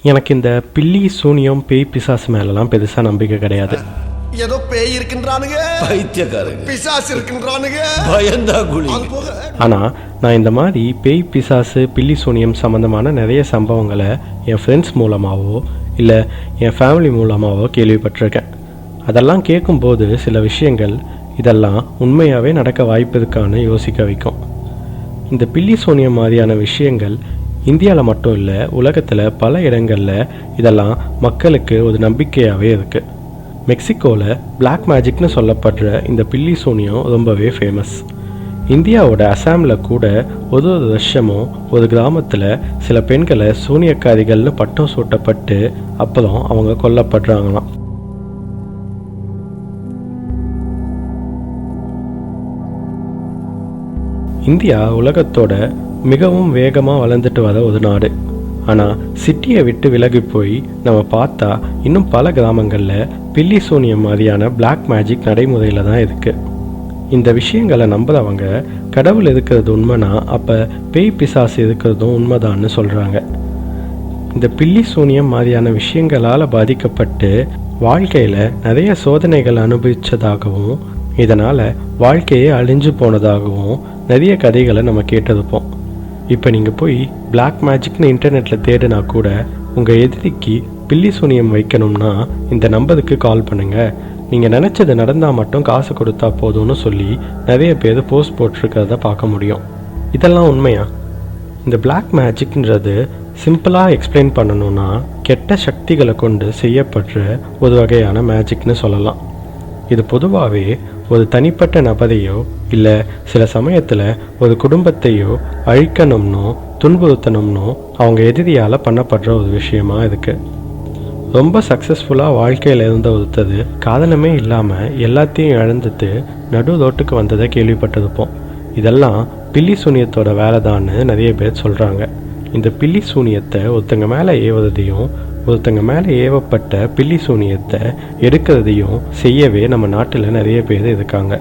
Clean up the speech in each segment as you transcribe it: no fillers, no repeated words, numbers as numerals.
எனக்கு இந்த பில்லி சூனியம் பேய் பிசாசு மேலெல்லாம் பெருசாக நம்பிக்கை கிடையாது. ஏதோ பேய் இருக்கின்றானுங்க, பைத்தியக்காரங்க, பிசாசு இருக்கின்றானுங்க, பயந்தா குழி. ஆனால் நான் இந்த மாதிரி பேய் பிசாசு பில்லி சூனியம் சம்மந்தமான நிறைய சம்பவங்களை என் ஃப்ரெண்ட்ஸ் மூலமாகவோ இல்லை என் ஃபேமிலி மூலமாகவோ கேள்விப்பட்டிருக்கேன். அதெல்லாம் கேட்கும்போது சில விஷயங்கள் இதெல்லாம் உண்மையாகவே நடக்க வாய்ப்பு இருக்கான்னு யோசிக்க வைக்கும். இந்த பில்லி சூனியம் மாதிரியான விஷயங்கள் இந்தியாவில் மட்டும் இல்லை, உலகத்தில் பல இடங்களில் இதெல்லாம் மக்களுக்கு ஒரு நம்பிக்கையாகவே இருக்குது. மெக்சிகோவில் பிளாக் மேஜிக்னு சொல்லப்படுற இந்த பில்லி சூனியம் ரொம்பவே ஃபேமஸ். இந்தியாவோட அசாமில் கூட ஒரு வருஷமும் ஒரு கிராமத்தில் சில பெண்களை சூனியக்காரிகள்னு பட்டம் சூட்டப்பட்டு அப்புறம் அவங்க கொல்லப்படுறாங்களாம். இந்தியா உலகத்தோட மிகவும் வேகமாக வளர்ந்துட்டு வர ஒரு நாடு. ஆனால் சிட்டியை விட்டு விலகி போய் நம்ம பார்த்தா இன்னும் பல கிராமங்களில் பில்லி சூனியம் மாதிரியான பிளாக் மேஜிக் நடைமுறையில் தான் இருக்குது. இந்த விஷயங்களை நம்புறவங்க கடவுள் இருக்கிறது உண்மைனா அப்போ பேய் பிசாசு இருக்கிறதும் உண்மைதான்னு சொல்கிறாங்க. இந்த பில்லி சூனியம் மாதிரியான விஷயங்களால் பாதிக்கப்பட்டு வாழ்க்கையில் நிறைய சோதனைகள் அனுபவித்ததாகவும் இதனால் வாழ்க்கையே அழிஞ்சு போனதாகவும் நிறைய கதைகளை நம்ம கேட்டிருப்போம். இப்போ நீங்கள் போய் பிளாக் மேஜிக்னு இன்டர்நெட்டில் தேடினா கூட உங்கள் எதிரிக்கு பில்லி சூனியம் வைக்கணும்னா இந்த நம்பருக்கு கால் பண்ணுங்கள், நீங்கள் நினச்சது நடந்தால் மட்டும் காசு கொடுத்தா போதும்னு சொல்லி நிறைய பேர் போஸ்ட் போட்டிருக்கிறத பார்க்க முடியும். இதெல்லாம் உண்மையா? இந்த பிளாக் மேஜிக்ன்றது சிம்பிளாக எக்ஸ்பிளைன் பண்ணணும்னா கெட்ட சக்திகளை கொண்டு செய்யப்படுற ஒரு வகையான மேஜிக்னு சொல்லலாம். இது பொதுவாகவே ஒரு தனிப்பட்ட நபரையோ இல்லை சில சமயத்தில் ஒரு குடும்பத்தையோ அழிக்கணும்னோ துன்புறுத்தணும்னோ அவங்க எதிரியால் பண்ணப்படுற ஒரு விஷயமா இருக்குது. ரொம்ப சக்ஸஸ்ஃபுல்லாக வாழ்க்கையில் இருந்த ஒருத்தர் காரணமே இல்லாமல் எல்லாத்தையும் இழந்துட்டு நடு ரோட்டுக்கு வந்ததை கேள்விப்பட்டிருப்போம். இதெல்லாம் பில்லி சூனியத்தோட வேலை தான்னு நிறைய பேர் சொல்கிறாங்க. இந்த பில்லி சூனியத்தை ஒருத்தங்க மேலே ஏவுறதையும் ஒருத்தங்க மேலே ஏவப்பட்ட பில்லி சூனியத்தை எடுக்கிறதையும் செய்யவே நம்ம நாட்டில் நிறைய பேர் இருக்காங்க.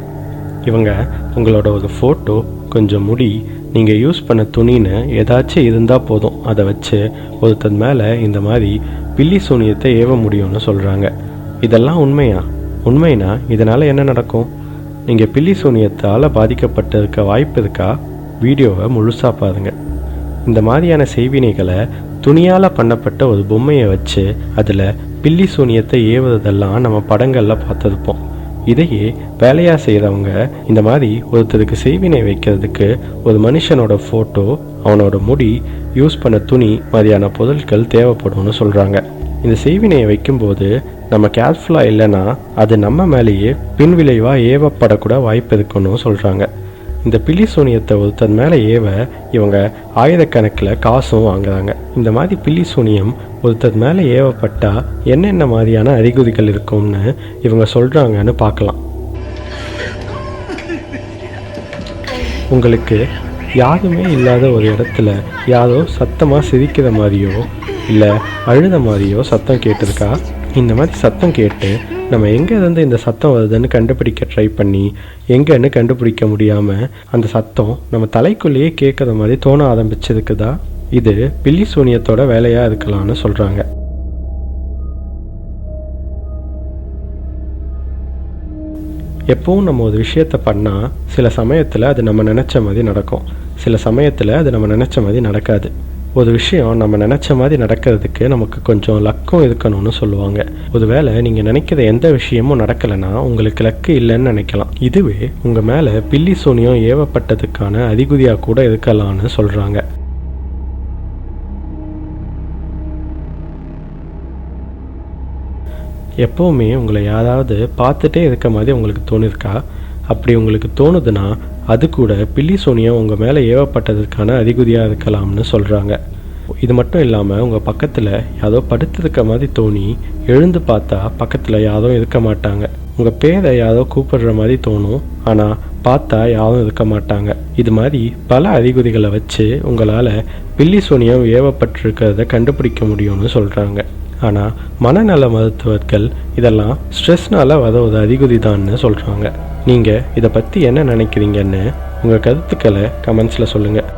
இவங்க உங்களோட ஒரு ஃபோட்டோ, கொஞ்சம் முடி, நீங்கள் யூஸ் பண்ண துணின்னு ஏதாச்சும் இருந்தால் போதும், அதை வச்சு ஒருத்தர் மேலே இந்த மாதிரி பில்லி சூனியத்தை ஏவ முடியும்னு சொல்கிறாங்க. இதெல்லாம் உண்மைனா இதனால் என்ன நடக்கும்? நீங்கள் பில்லி சூனியத்தால் பாதிக்கப்பட்டிருக்க வாய்ப்பு இருக்கா? வீடியோவை முழுசாக பாருங்கள். இந்த மாதிரியான செய்வினைகளை துணியால் பண்ணப்பட்ட ஒரு பொம்மையை வச்சு அதில் பில்லி சூனியத்தை ஏவுறதெல்லாம் நம்ம படங்களில் பார்த்துருப்போம். இதையே வேலையாக செய்கிறவங்க இந்த மாதிரி ஒருத்தருக்கு செய்வினை வைக்கிறதுக்கு ஒரு மனுஷனோட ஃபோட்டோ, அவனோட முடி, யூஸ் பண்ண துணி மாதிரியான பொருட்கள் தேவைப்படும்னு சொல்கிறாங்க. இந்த செய்வினையை வைக்கும்போது நம்ம கேர்ஃபுல்லாக இல்லைன்னா அது நம்ம மேலேயே பின்விளைவாக ஏவப்படக்கூட வாய்ப்பு இருக்குன்னு சொல்கிறாங்க. இந்த பில்லி சூனியத்தை ஒருத்தர் மேலே ஏவ இவங்க ஆயிரக்கணக்கில் காசும் வாங்குறாங்க. இந்த மாதிரி பில்லி சூனியம் ஒருத்தர் மேலே ஏவப்பட்டால் என்னென்ன மாதிரியான அறிகுறிகள் இருக்கும்னு இவங்க சொல்கிறாங்கன்னு பார்க்கலாம். உங்களுக்கு யாருமே இல்லாத ஒரு இடத்துல யாரோ சத்தமாக சிரிக்கிற மாதிரியோ இல்லை அழுத மாதிரியோ சத்தம் கேட்டிருக்கா? இந்த மாதிரி சத்தம் கேட்டு நம்ம எங்கே இருந்து இந்த சத்தம் வருதுன்னு கண்டுபிடிக்க ட்ரை பண்ணி எங்கன்னு கண்டுபிடிக்க முடியாமல் அந்த சத்தம் நம்ம தலைக்குள்ளேயே கேட்குற மாதிரி தோண ஆரம்பிச்சிருக்குதா? இது பில்லி சூனியத்தோட வேலையாக இருக்கலாம்னு சொல்கிறாங்க. எப்பவும் நம்ம ஒரு விஷயத்தை பண்ணால் சில சமயத்தில் அது நம்ம நினச்ச மாதிரி நடக்கும், சில சமயத்தில் அது நம்ம நினச்ச மாதிரி நடக்காது. ஒரு விஷயம் நம்ம நினச்ச மாதிரி நடக்கிறதுக்கு நமக்கு கொஞ்சம் லக்கும் இருக்கணும்னு சொல்லுவாங்க. ஒருவேளை நீங்கள் நினைக்கிற எந்த விஷயமும் நடக்கலைன்னா உங்களுக்கு லக்கு இல்லைன்னு நினைக்கலாம். இதுவே உங்கள் மேலே பில்லி சூனியம் ஏவப்பட்டதுக்கான அறிகுறியாக கூட இருக்கலாம்னு சொல்கிறாங்க. எப்போவுமே உங்களை யாராவது பார்த்துட்டே இருக்க மாதிரி உங்களுக்கு தோணிருக்கா? அப்படி உங்களுக்கு தோணுதுன்னா அது கூட பில்லி சூனியம் உங்கள் மேலே ஏவப்பட்டதுக்கான அறிகுறியாக இருக்கலாம்னு சொல்கிறாங்க. இது மட்டும் இல்லாமல் உங்கள் பக்கத்தில் யாரோ படுத்திருக்க மாதிரி தோணி எழுந்து பார்த்தா பக்கத்தில் யாரும் இருக்க மாட்டாங்க. உங்கள் பேரை யாரோ கூப்பிடுற மாதிரி தோணும், ஆனால் பார்த்தா யாரும் இருக்க மாட்டாங்க. இது மாதிரி பல அறிகுறிகளை வச்சு உங்களால் பில்லி சூனியம் ஏவப்பட்டிருக்கிறத கண்டுபிடிக்க முடியும்னு சொல்கிறாங்க. ஆனால் மனநல மருத்துவர்கள் இதெல்லாம் ஸ்ட்ரெஸ்னால் வர ஒரு அறிகுறி தான்னு சொல்கிறாங்க. நீங்கள் இதை பற்றி என்ன நினைக்கிறீங்கன்னு உங்கள் கருத்துக்களை கமெண்ட்ஸில் சொல்லுங்கள்.